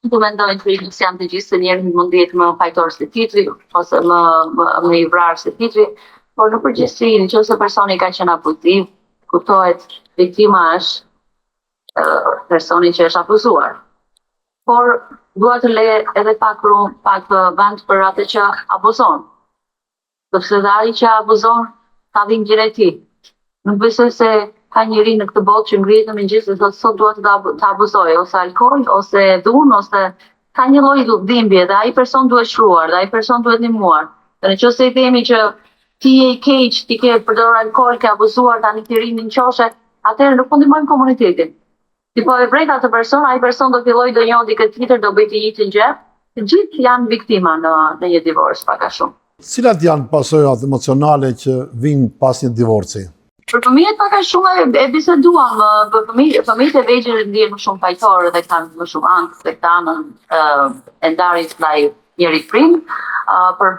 Du mendoj që janë të gjithë se njerëzit mund të jetë më fajtor se tjetri ose më i vrarë se tjetri, por në përgjithësi nëse personi ka qenë abuziv, kuptohet viktima është personi që është abuzuar. Por dua të le edhe pak vend për atë që abuzon. Sepse dhe ai që abuzon ka dhimbjen e tij. Nuk besoj se ka njëri në këtë botë që ngrihet në mëngjes dhe thotë sot dua të abuzoj ose alkool ose dhunë ose ka një lloj dhimbje dhe ai person duhet shruar, dhe ai person duhet ndihmuar. Dhe nëse i themi që ti je i keq, ti ke përdorur alkool, ke abuzuar, tani ti rini në qoshe, atëherë nuk po ndihmojmë komunitetin. Ti po e vret atë person, ai person do fillojë do njohë dikë tjetër, do bëjë të njëjtin gjë. Të gjithë janë viktima në një divorc pak a shumë. Cilat janë pasojat emocionale që vijnë pas një divorci? Për fëmijët pak a shumë e biseduam, për fëmijët e vegjël ndihen më shumë fajtorë dhe kanë më shumë ankth dhe kanë e ndarjes ndaj njërit prind. Për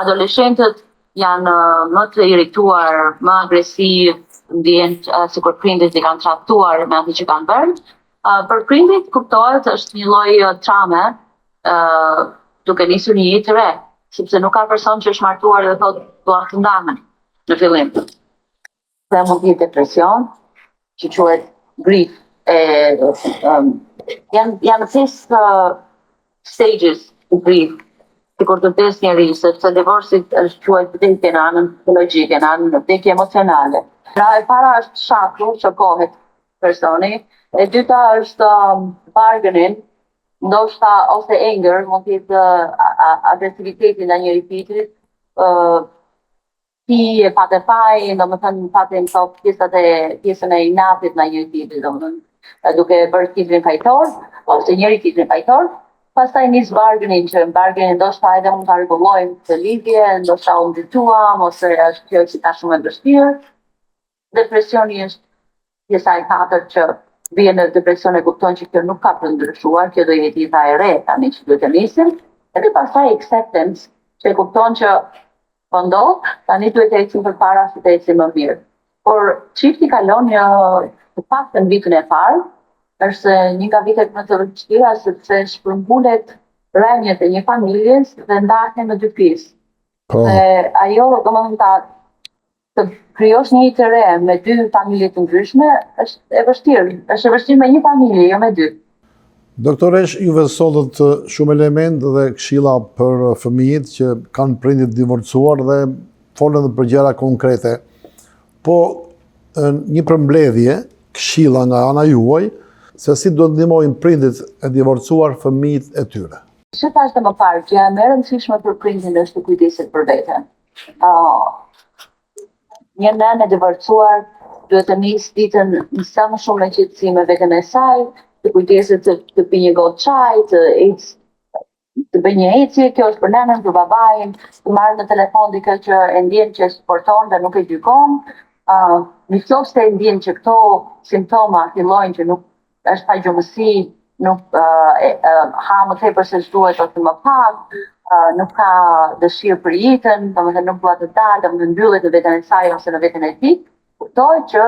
adoleshentët janë më të irrituar, më agresiv, ndihen sikur prindit i kanë tradhtuar me atë që kanë bërë. Për prindit kuptohet është një lloj traume, duke nisur një jetë të re, sepse nuk ka person që është martuar dhe thotë dua të ndahem në fillim. Dhe mund të jetë depresion, që quhet grief. Janë 5 stages të grief, sikur të vdes njeri, sepse divorci është quhet vdekje në anën psikologjike, në anën vdekje emocionale. E para është shokohet personi, e dyta është bargaining, ndoshta ose anger, mund të jetë agresiviteti ndaj njëri tjetrit, ti e patë faj, domethënë patë pjesën e inatit ndaj njëri tjetrit, domethënë duke bërë tjetrin fajtor ose njëri tjetrin fajtor. Pastaj nis bargaining, që bargaining ndoshta edhe mund ta rregullojmë të lidhje, ndoshta u ndituam ose është kjo që ka shumë e vështirë. Depresioni është pjesa e katërt që vjen në depresion e kupton që kjo nuk ka për ndryshuar, kjo do jetë jeta e re tani që duhet të nisim. Edhe pastaj acceptance, që kupton që po ndodh, tani duhet të ecim përpara se të ecim më mirë. Por çifti kalon të paktën vitin e parë, është një nga vitet më të vështira sepse shpërmbulet rënjët e një familjes dhe ndahen në 2 pjesë. Ajo domethënë të krijosh një jetë të re me 2 familje të ndryshme është e vështirë. Është e vështirë me një familje, jo me 2. Doktoresh, juve sotët shumë element dhe këshilla për fëmijët që kanë prindit divorcuar dhe folën dhe për gjëra konkrete. Po një përmbledhje, këshilla nga ana juaj, se si do të ndihmojnë prindit e divorcuar fëmijët e tyre. Si thashë më parë, gjëja më e rëndësishme për prindin është të kujdeset për veten. Një nënë e divorcuar duhet të nisë ditën sa më shumë me qetësi me veten e saj, të kujdeset të pi një gotë çaj, të bëj një ecje, kjo është për nënën, për babain, të marrë në telefon dikë që e ndjen që e suporton dhe nuk e gjykon. Nëse e ndjen që këto simptoma fillojnë që nuk është pagjumësi, nuk ha më tepër se ç'duhet ose më pak, nuk ka dëshirë për jetën, domethënë nuk dua të dalë, domethënë mbyllet në veten e saj ose në veten e tij, kuptohet që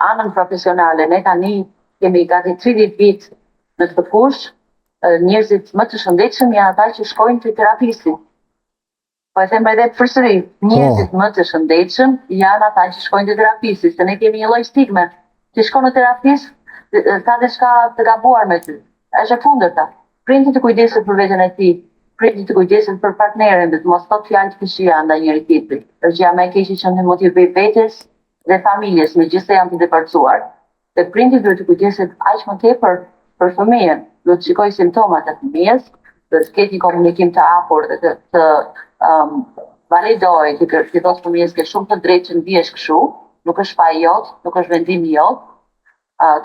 anën profesionale ne tani kemi gati 30 vit në këtë fushë, njerëzit më të shëndetshëm janë ata që shkojnë te terapisti. Po e them edhe përsëri, njerëzit më të shëndetshëm janë ata që shkojnë te terapisti, se ne kemi një lloj stigme. Ti shkon në terapist, ka diçka të gabuar me ty. Është e kundërta. Prindi të kujdeset për veten e tij, prindi të kujdeset për partnerin, dhe të mos thotë fjalë të këqija ndaj njëri tjetrit. Është gjë më e keqe që ne mund t'i bëj vetes dhe familjes, megjithëse janë të divorcuar. Dhe prindi duhet të kujdeset aq më tepër për fëmijën, duhet të shikojë simptomat e fëmijës, dhe të ketë një komunikim të hapur dhe të validojë, të thotë fëmijës ke shumë të drejtë që ndihesh kështu, nuk është faji jot, nuk është vendimi jot.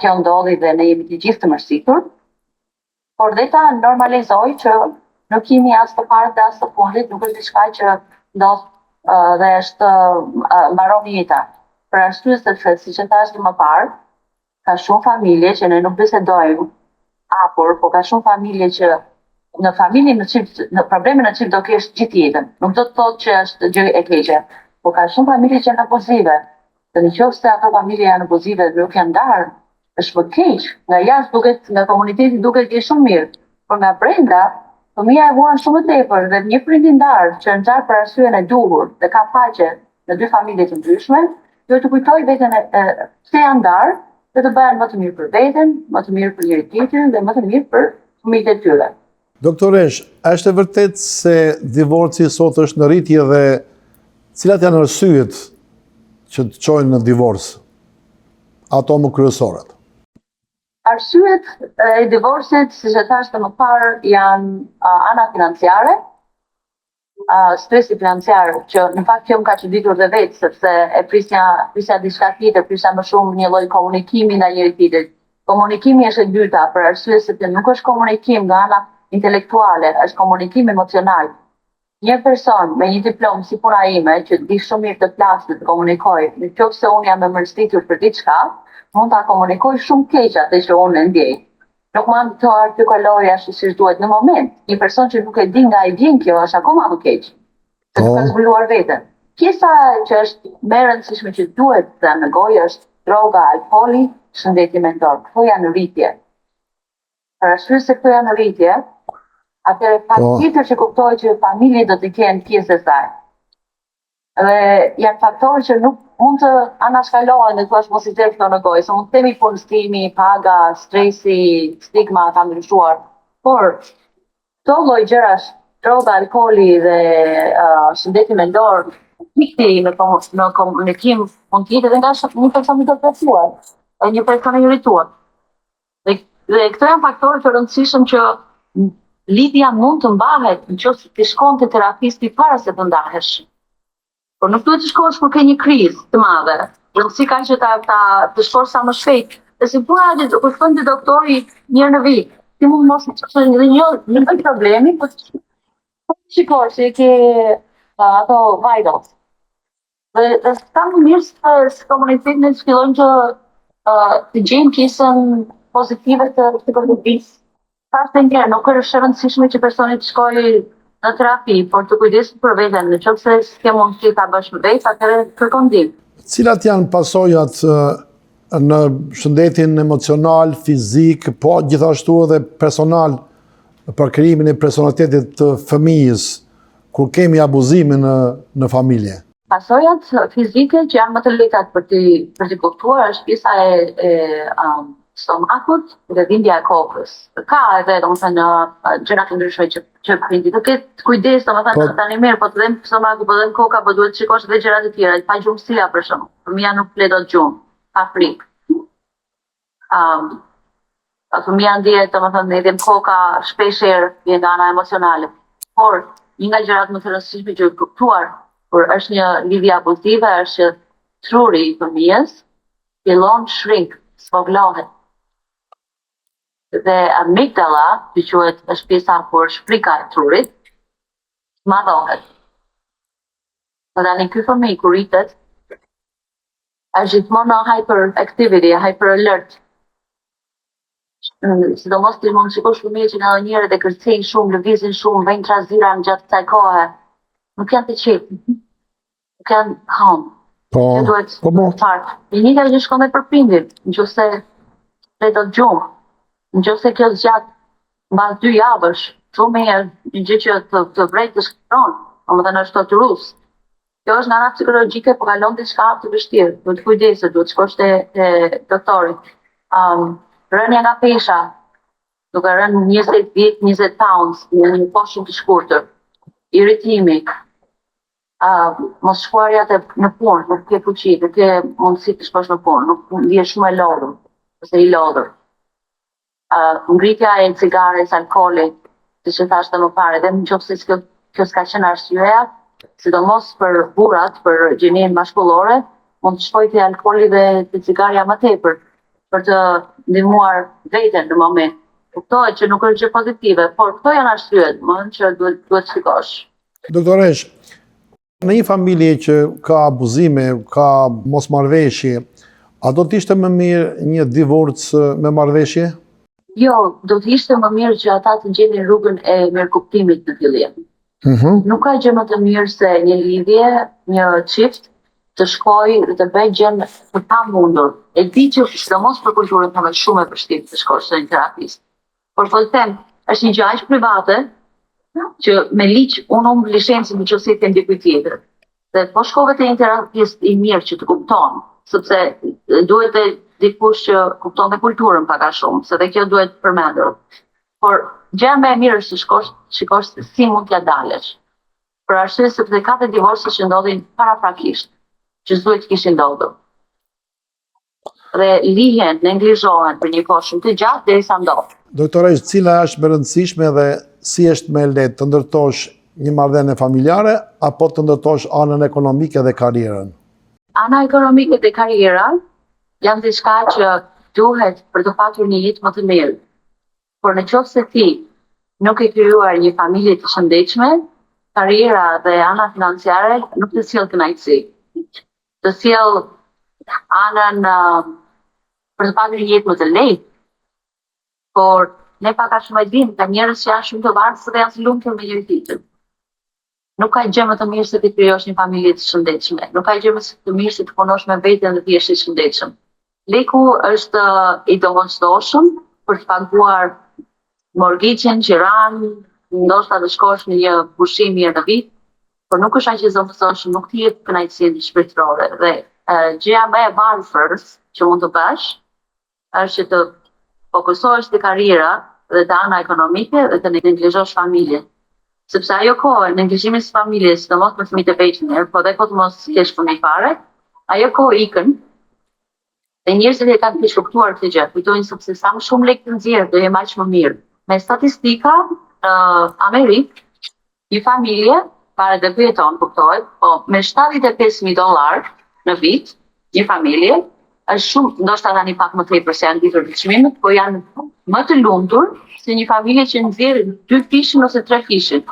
Kjo ndodhi dhe ne jemi të gjithë të mërzitur, por dhe ta normalizoj që nuk jemi as të parë dhe as të fundit, nuk është diçka që ndodh dhe është mbaron jeta. Për arsye sepse, siç e thash më parë, ka shumë familje që ne nuk bisedojmë hapur, po ka shumë familje që në familje në probleme në çift do kesh gjithë jetën. Nuk do të thotë që është gjë e keqe, po ka shumë familje që janë abuzive. Dhe nëse ato familje janë abuzive dhe nuk janë ndarë, është më keq, nga jashtë duket, nga komuniteti duket që shumë mirë, por nga brenda, fëmia e vuan shumë tepër dhe një prindindar që nxarr për arsyeën e duhur dhe ka paqe në dy familje të ndryshme, duhet të kujtojë veten pse janë ndarë dhe të bëhen më të mirë për veten, më të mirë për njëri tjetrin dhe më të mirë për fëmijët e tyre. Doktoresh, a është e vërtet se divorci sot është në rritje dhe cilat janë arsyet që të çojnë në divorc? Ato më kryesorat. Arsyet e divorcit, siç e thash më parë, janë ana financiare, stresi financiar, që në fakt kjo më ka çuditur dhe vetë, sepse e prisja diçka tjetër, prisja më shumë një lloj komunikimi nga njëri tjetrit. Komunikimi është e dyta, për arsye se nuk është komunikim nga ana intelektuale, është komunikim emocional. Një person me një diplomë si puna ime, që di shumë mirë të flasë, të komunikoj, nëse unë jam e mërzitur për diçka, mund ta komunikoj shumë keq atë që unë e ndjej. Nuk më të artikuloj ashtu siç duhet në moment. Një person që nuk e di nga e din kjo është akoma më keq. Se nuk ka zbuluar veten. Pjesa që është më e rëndësishme që duhet të në gojë është droga, alkooli, shëndeti mendor. Këto janë në rritje. Për arsye se këto janë në rritje, atëherë fakt tjetër që kuptohet që familjet do të kenë pjesë e saj. Dhe janë faktorë që nuk mund të anashkalohen dhe thua mos i del këto në gojë, se mund të themi punëstimi, paga, stresi, stigma ka ndryshuar. Por këto lloj gjërash, droga, alkooli dhe shëndeti mendor, pikti në komunikim mund të jetë edhe nga një person i depresuar, e një person i irrituar. Dhe këto janë faktorë të rëndësishëm që lidhja mund të mbahet nëse ti shkon te terapisti para se të ndahesh. Por nuk duhet të shkosh kur ke një krizë të madhe. Rëndësi ka që të shkosh sa më shpejt. Dhe si puna e kur shkon te doktori një herë në vit, ti mund mos të një problemi, po shikosh se ke ato vitals. Dhe ka më mirë se komunitetin e fillojnë të gjejnë pjesën pozitive të psikologjisë. Pastaj nuk është e rëndësishme që personi të shkojë në terapi, por të kujdeset për veten, nëse s'ke mundësi ta bësh me vetë, atëherë kërkon ndihmë. Cilat janë pasojat në shëndetin emocional, fizik, po gjithashtu edhe personal për krijimin e personalitetit të fëmijës kur kemi abuzime në familje? Pasojat fizike që janë më të lehta për të kuptuar është pjesa e stomakut dhe dhimbja e kokës. Ka edhe domethënë gjëra të ndryshme që prindi. Do ketë kujdes domethënë tani mirë, po të dhem stomaku, po të dhem koka, po duhet të shikosh edhe gjëra të tjera, pa gjumësia për shembull. Fëmia nuk flet dot gjumë, pa frikë. Fëmia ndihet domethënë edhe koka shpesh vjen nga ana emocionale. Por një nga gjërat më të rëndësishme që kuptuar kur është një lidhje abuzive është që truri i fëmijës fillon shrink, zvoglohet. Dhe amigdala, që quhet është pjesa kur shprika e trurit, madhohet. Dhe tani ky fëmijë kur rritet, është gjithmonë në hyperactivity, hyper alert. Sidomos ti mund të shikosh fëmijë që nga njëherë dhe kërcejnë shumë, lëvizin shumë, vejnë trazira në gjatë kësaj kohe. Nuk janë të qetë. Nuk janë calm. Po. Fart. Një nga që shkon dhe për prindin, nëse flet dot gjumë. Nëse kjo zgjat mbas 2 javësh, shumë herë një gjë që të vrejtë të shkron, domethënë është torturus. Kjo është nga ana psikologjike, po kalon diçka të vështirë. Duhet të kujdeset, duhet të shkosh te doktori. Rënja nga pesha, duke rënë 20 vjet, 20 pounds, në një kohë shumë të shkurtër. Irritimi, mos shkuarja në punë, nuk ke fuqi, nuk ke mundësi të shkosh në punë, nuk ndihesh shumë e lodhur, ose i lodhur. Ngritja e cigares, alkoolit, siç e thashë më parë, dhe nëse kjo s'ka qenë arsyeja, sidomos për burrat, për gjinin mashkullore, mund të shkojë te alkooli dhe te cigaria më tepër për të ndihmuar veten në moment. Kuptohet që nuk është gjë pozitive, por këto janë arsyet, që duhet shikosh. Doktoresh, në një familje që ka abuzime, ka mosmarrveshje, a do të ishte më mirë një divorc me marrveshje? Jo, do të ishte më mirë që ata të gjenin rrugën e mirëkuptimit në fillim. Nuk ka gjë më të mirë se një lidhje, një çift të shkoj të bëj gjën të pa mundur. E di që sidomos për kulturën tonë është shumë e vështirë të shkosh në një terapist. Por po të them, është një gjë aq private që me ligj unë humb licencën nëse kem dikujt tjetër. Dhe po shkove te një terapist i mirë që të kupton, sepse duhet të dikush që kupton dhe kulturën pak a shumë, se dhe kjo duhet përmendur. Por gjëja më e mirë është të shikosh si mund t'ja dalësh. Për arsye sepse ka të divorce që ndodhin paraprakisht, që s'duhet të kishin ndodhur. Dhe lihen, neglizhohen për një kohë shumë të gjatë derisa ndodh. Doktoresh, cila është më rëndësishme dhe si është më lehtë të ndërtosh një marrëdhënie familjare apo të ndërtosh anën ekonomike dhe karrierën? Ana ekonomike dhe karriera janë diçka që duhet për të patur një jetë më të mirë. Por në qoftë se ti nuk e krijuar një familje të shëndetshme, karriera dhe ana financiare nuk të sjell kënaqësi. Të sjell anën për të patur një jetë më të lehtë. Por ne pak a shumë e dimë ka njerëz që janë shumë të varfër dhe janë të lumtur me njëri tjetrin. Nuk ka gjë më të mirë se të krijosh një familje të shëndetshme. Nuk ka gjë më të mirë se të punosh me veten dhe të jesh i shëndetshëm. Leku është i domosdoshëm për të paguar mortgagën, qiran, ndoshta të shkosh në një pushim mirë në vit, por nuk është aq i domosdoshëm, nuk të jep kënaqësinë shpirtërore. Dhe gjëja më e varfër që mund të bësh është që të fokusohesh te karriera dhe te ana ekonomike dhe të neglizhosh familjen. Sepse ajo kohë neglizhimi së familjes, sidomos për fëmijët e vegjël, po dhe po të mos kesh fëmijë fare, ajo kohë ikën. Dhe njerëzit e kanë shkuptuar këtë gjë, kujtojnë sepse sa më shumë lekë të nxjerr do jem aq më mirë. Me statistika në Amerikë, një familje para dhe jeton, kuptohet, po me $75,000 në vit, një familje, është shumë, ndoshta tani pak më tepër se janë ditur të çmimet, po janë më të lumtur se një familje që nxjerr 2 fishin ose 3 fishin.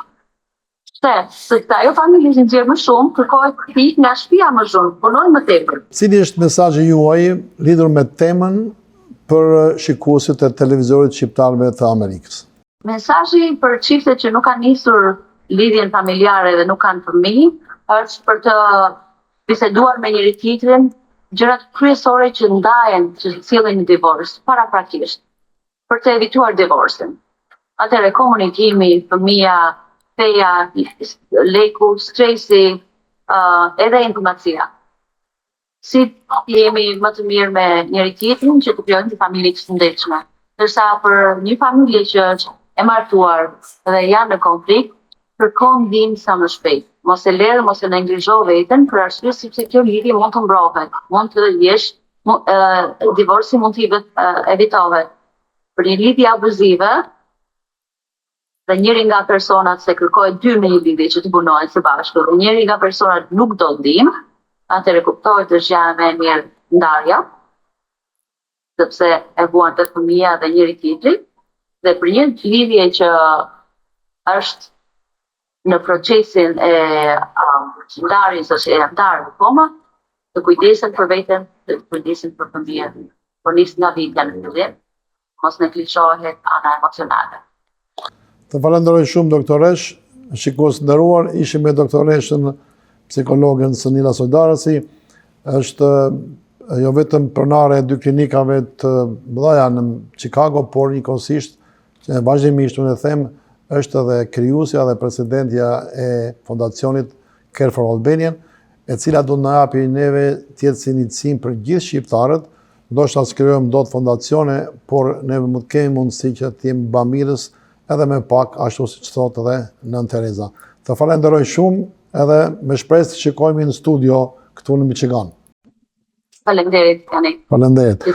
Se ajo familje që nxjerr më shumë, kërkohet të ikë nga shtëpia më shumë, punojnë më tepër. Cili është mesazhi juaj lidhur me temën për shikuesit e televizorit shqiptarëve të Amerikës? Mesazhi për çiftet që nuk kanë nisur lidhjen familjare dhe nuk kanë fëmijë është për të biseduar me njëri tjetrin gjërat kryesore që ndajen, që sjellin një divorc paraprakisht, për të evituar divorcin. Atëherë komunikimi, fëmia, feja, leku, stresi, edhe informacia. Si jemi më të mirë me njëri tjetrin që të krijojmë një familje të shëndetshme. Ndërsa për një familje që është e martuar dhe janë në konflikt, kërkon ndihmë sa më shpejt. Mos e lërë, mos e neglizho veten, për arsye sepse kjo lidhje mund të mbrohet, mund të jesh, divorci mund të evitohet. Për një lidhje abuzive, dhe njëri nga personat se kërkohet 2 në një lidhje që të punohen së bashku, dhe njëri nga personat nuk do ndihmë, atëherë kuptohet është gjëja më e mirë ndarja, sepse e vuan të fëmia dhe njëri tjetri, dhe për një lidhje që është në procesin e ndarjes ose e ndarë akoma, të kujdesen për veten, të kujdesen për fëmijën, por nis nga vitja në fillim, mos neglizhohet ana emocionale. Të falenderoj shumë doktoresh, shikues nderuar, ishim me doktoreshën psikologën Sonila Sojdarësi, është jo vetëm pronare e 2 klinikave të mëdha në Chicago, por njëkohësisht, që vazhdimisht unë e them, është edhe krijuesja dhe presidentja e fondacionit Care for Albanian, e cila do na japi neve të jetë si iniciativë për gjithë shqiptarët, ndoshta s'krijojmë dot fondacione, por ne mund të kemi mundësi që të jemi bamirës edhe me pak, ashtu siç thotë edhe Nën Tereza. Të falenderoj shumë edhe me shpresë të shikojmë në studio këtu në Michigan. Faleminderit, Jani. Faleminderit.